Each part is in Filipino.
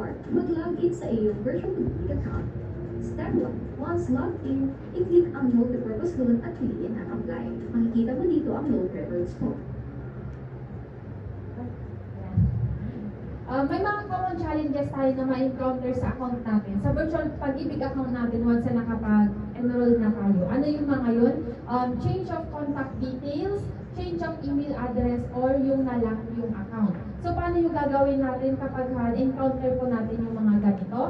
start, mag-login sa iyong virtual pag-ibig account. Step 1. Once logged in, i-click ang multipurpose loan at piliin ang apply. Makikita mo dito ang loan records mo. May mga common challenges tayo na ma-encounter sa account natin. Sa virtual pag-ibig account natin, once na nakapag-enroll na tayo. Ano yung mga yun? Change of contact details, change of email address, or yung na-lock yung account. So, paano yung gagawin natin kapag encounter po natin yung mga ganito?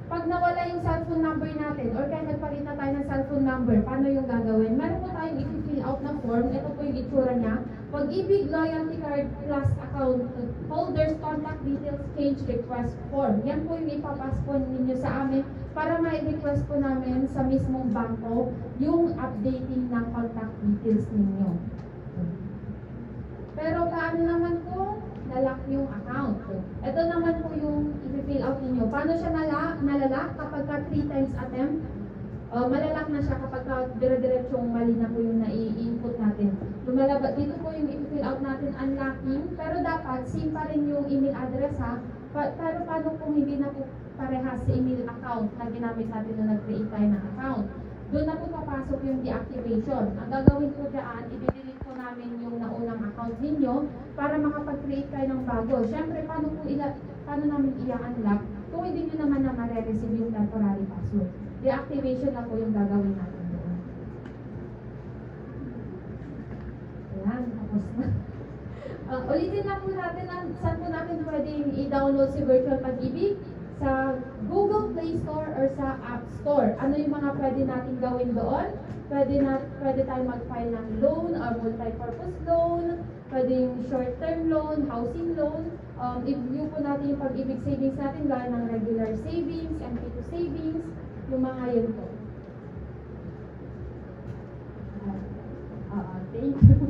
Pag nawala yung cellphone number natin, or kaya nagpalit na tayo ng cellphone number, paano yung gagawin? Meron po tayong i-fill out na form. Ito po yung itsura niya. Pag-ibig Loyalty Card Plus Account Holders Contact Details Change Request Form. Yan po yung ipapas po ninyo sa amin para ma-request po namin sa mismong bangko yung updating ng contact details ninyo. Pero paano naman po nalock yung account? Ito naman po yung i-fill out ninyo. Paano siya nalalock kapag ka 3 times attempt? Malalock na siya kapag dire-diretsong mali na po yung nai-input natin. Lumalabas dito po yung i-fill out natin unlocking, pero dapat same pa rin yung email address ha. Pero paano kung hindi na po parehas sa email account na ginamit natin nung nag-create tayo ng account? Doon na po papasok yung deactivation. Ang gagawin po dyan, i-delete po namin yung naunang account ninyo para makapag-create kayo ng bago. Siyempre, paano namin i-unlock kung hindi nyo naman na ma-receive yung temporary password? Deactivation na po yung gagawin natin doon. Ayan, tapos na. Ulitin lang po natin saan po natin pwedeng i-download si Virtual Pag-ibig. Sa Google Play Store or sa App Store. Ano yung mga pwede natin gawin doon? Pwede tayo mag-file ng loan or multi-purpose loan, pwede yung short-term loan, housing loan. I-view po natin yung pag-ibig savings natin gaya ng regular savings, MP2 savings, yung mga yun po. Thank you.